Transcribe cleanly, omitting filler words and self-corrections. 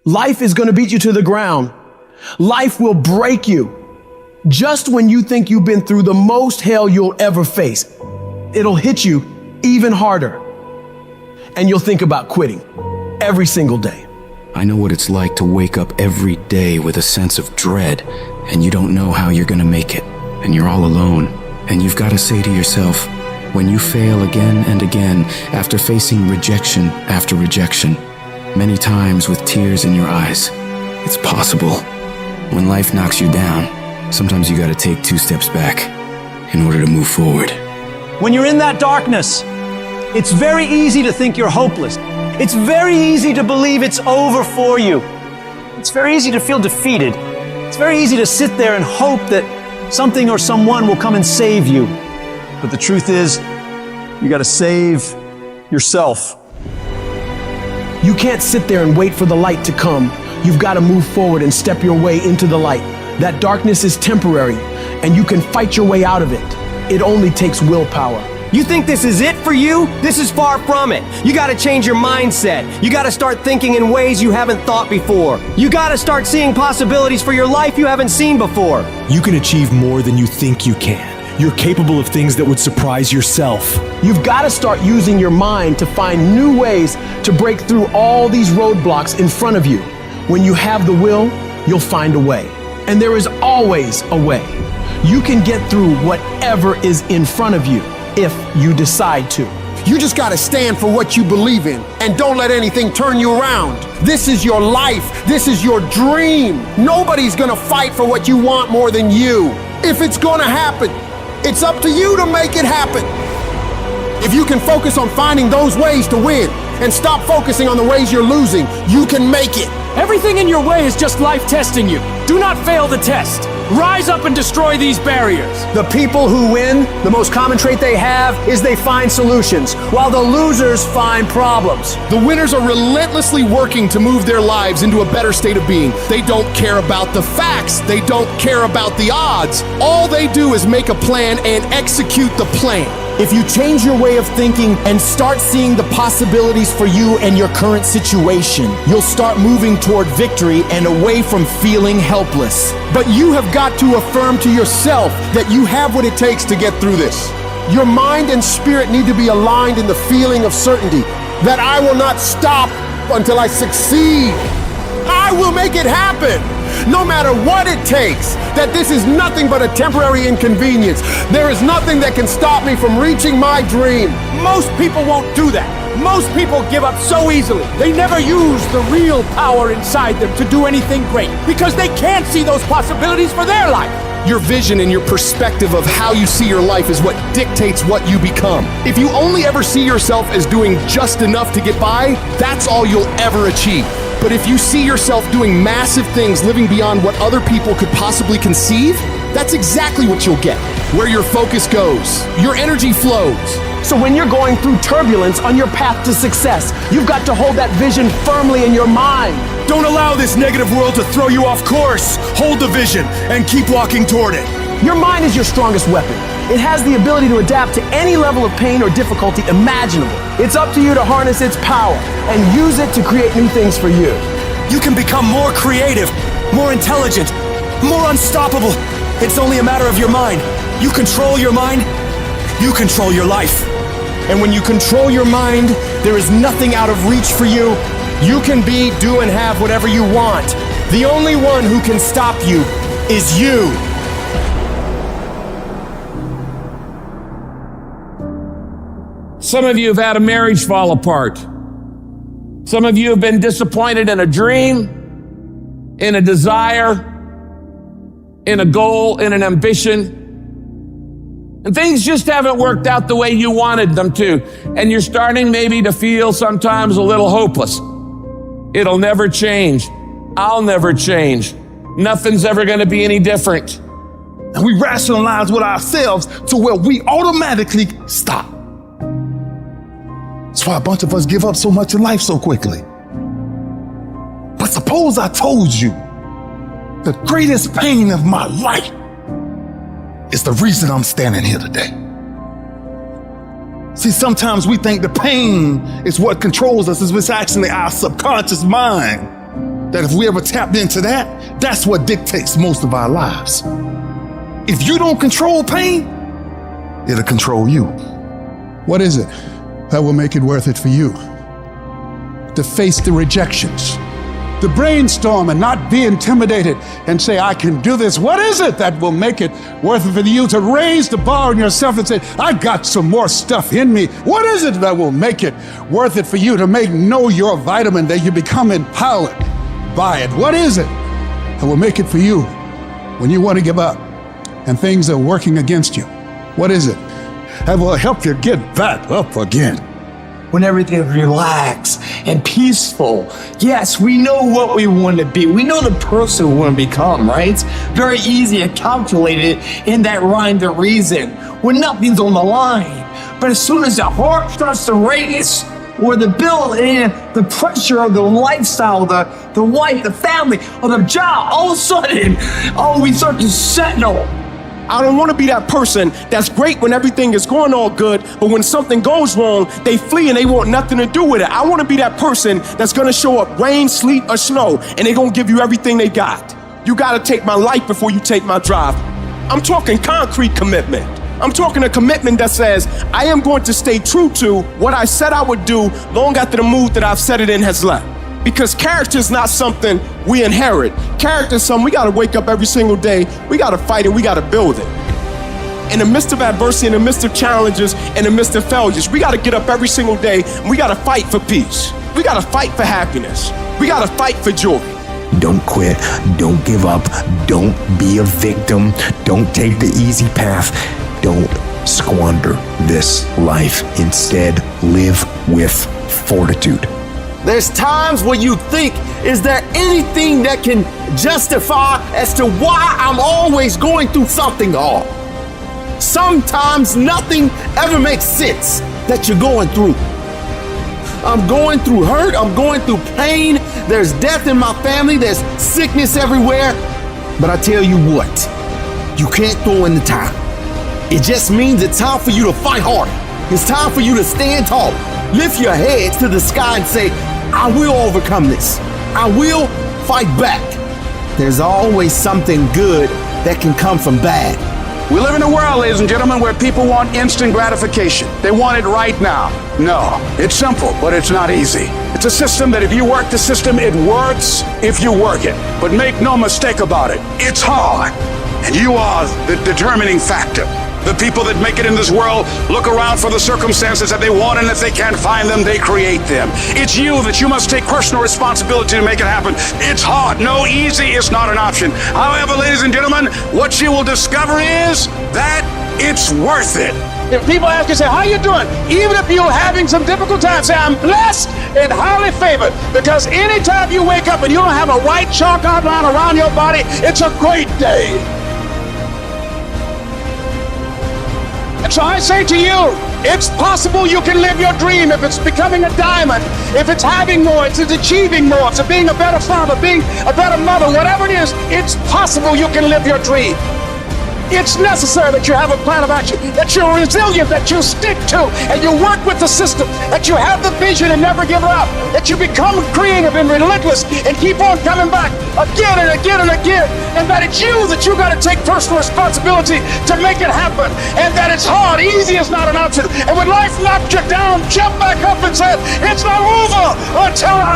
Life is going to beat you to the ground. Life will break you. Just when you think you've been through the most hell you'll ever face, it'll hit you even harder. And you'll think about quitting every single day. I know what it's like to wake up every day with a sense of dread, and you don't know how you're gonna make it, and you're all alone. And you've got to say to yourself, when you fail again and again, after facing rejection after rejection, many times with tears in your eyes, it's possible. When life knocks you down, sometimes you gotta take 2 steps back in order to move forward. When you're in that darkness, it's very easy to think you're hopeless. It's very easy to believe it's over for you. It's very easy to feel defeated. It's very easy to sit there and hope that something or someone will come and save you. But the truth is, you gotta save yourself. You can't sit there and wait for the light to come. You've got to move forward and step your way into the light. That darkness is temporary, and you can fight your way out of it. It only takes willpower. You think this is it for you? This is far from it. You gotta change your mindset. You gotta start thinking in ways you haven't thought before. You gotta start seeing possibilities for your life you haven't seen before. You can achieve more than you think you can. You're capable of things that would surprise yourself. You've got to start using your mind to find new ways to break through all these roadblocks in front of you. When you have the will, you'll find a way. And there is always a way. You can get through whatever is in front of you if you decide to. You just gotta stand for what you believe in and don't let anything turn you around. This is your life. This is your dream. Nobody's gonna fight for what you want more than you. If it's gonna happen, it's up to you to make it happen. If you can focus on finding those ways to win and stop focusing on the ways you're losing, you can make it. Everything in your way is just life testing you. Do not fail the test. Rise up and destroy these barriers. The people who win, the most common trait they have is they find solutions, while the losers find problems. The winners are relentlessly working to move their lives into a better state of being. They don't care about the facts. They don't care about the odds. All they do is make a plan and execute the plan. If you change your way of thinking and start seeing the possibilities for you and your current situation, you'll start moving toward victory and away from feeling helpless. But you have got to affirm to yourself that you have what it takes to get through this. Your mind and spirit need to be aligned in the feeling of certainty that I will not stop until I succeed. I will make it happen, no matter what it takes, that this is nothing but a temporary inconvenience. There is nothing that can stop me from reaching my dream. Most people won't do that. Most people give up so easily. They never use the real power inside them to do anything great because they can't see those possibilities for their life. Your vision and your perspective of how you see your life is what dictates what you become. If you only ever see yourself as doing just enough to get by, that's all you'll ever achieve. But if you see yourself doing massive things, living beyond what other people could possibly conceive, that's exactly what you'll get. Where your focus goes, your energy flows. So when you're going through turbulence on your path to success, you've got to hold that vision firmly in your mind. Don't allow this negative world to throw you off course. Hold the vision and keep walking toward it. Your mind is your strongest weapon. It has the ability to adapt to any level of pain or difficulty imaginable. It's up to you to harness its power and use it to create new things for you. You can become more creative, more intelligent, more unstoppable. It's only a matter of your mind. You control your mind, you control your life. And when you control your mind, there is nothing out of reach for you. You can be, do, and have whatever you want. The only one who can stop you is you. Some of you have had a marriage fall apart. Some of you have been disappointed in a dream, in a desire, in a goal, in an ambition. And things just haven't worked out the way you wanted them to. And you're starting maybe to feel sometimes a little hopeless. It'll never change. I'll never change. Nothing's ever going to be any different. And we rationalize with ourselves to where we automatically stop. That's why a bunch of us give up so much in life so quickly. But suppose I told you the greatest pain of my life is the reason I'm standing here today. See, sometimes we think the pain is what controls us. It's actually our subconscious mind that if we ever tapped into that, that's what dictates most of our lives. If you don't control pain, it'll control you. What is it that will make it worth it for you? To face the rejections, to brainstorm and not be intimidated and say, I can do this. What is it that will make it worth it for you to raise the bar on yourself and say, I got some more stuff in me? What is it that will make it worth it for you to know your vitamin, that you become empowered by it? What is it that will make it for you when you want to give up and things are working against you? What is it that will help you get back up again? When everything's relaxed and peaceful. Yes, we know what we want to be. We know the person we want to become, right? It's very easy to calculate it in that rhyme to reason when nothing's on the line. But as soon as the heart starts to race, or the bill and the pressure of the lifestyle, the wife, the family, or the job, all of a sudden, we start to settle. I don't want to be that person that's great when everything is going all good, but when something goes wrong, they flee and they want nothing to do with it. I want to be that person that's going to show up rain, sleet, or snow, and they're going to give you everything they got. You got to take my life before you take my drive. I'm talking concrete commitment. I'm talking a commitment that says I am going to stay true to what I said I would do long after the mood that I've set it in has left. Because character is not something we inherit. Character is something we got to wake up every single day. We got to fight it. We got to build it. In the midst of adversity, in the midst of challenges, in the midst of failures, we got to get up every single day and we got to fight for peace. We got to fight for happiness. We got to fight for joy. Don't quit. Don't give up. Don't be a victim. Don't take the easy path. Don't squander this life. Instead, live with fortitude. There's times where you think, is there anything that can justify as to why I'm always going through something hard? Sometimes nothing ever makes sense that you're going through. I'm going through hurt, I'm going through pain, there's death in my family, there's sickness everywhere. But I tell you what, you can't throw in the towel. It just means it's time for you to fight harder. It's time for you to stand tall. Lift your heads to the sky and say, I will overcome this. I will fight back. There's always something good that can come from bad. We live in a world, ladies and gentlemen, where people want instant gratification. They want it right now. No, it's simple, but it's not easy. It's a system that if you work the system, it works if you work it. But make no mistake about it, it's hard. And you are the determining factor. The people that make it in this world look around for the circumstances that they want, and if they can't find them, they create them. It's you that you must take personal responsibility to make it happen. It's hard. No, easy is not an option. However, ladies and gentlemen, what you will discover is that it's worth it. If people ask you, say, how you doing? Even if you're having some difficult times, say, I'm blessed and highly favored. Because anytime you wake up and you don't have a white chalk outline around your body, it's a great day. And so I say to you, it's possible you can live your dream if it's becoming a diamond, if it's having more, it's achieving more, it's being a better father, being a better mother, whatever it is, it's possible you can live your dream. It's necessary that you have a plan of action, that you're resilient, that you stick to, and you work with the system, that you have the vision and never give up, that you become creative and relentless and keep on coming back again and again and again, and that it's you that you got to take personal responsibility to make it happen, and that it's hard, easy is not an option, and when life knocks you down, jump back up and say, it's not over until I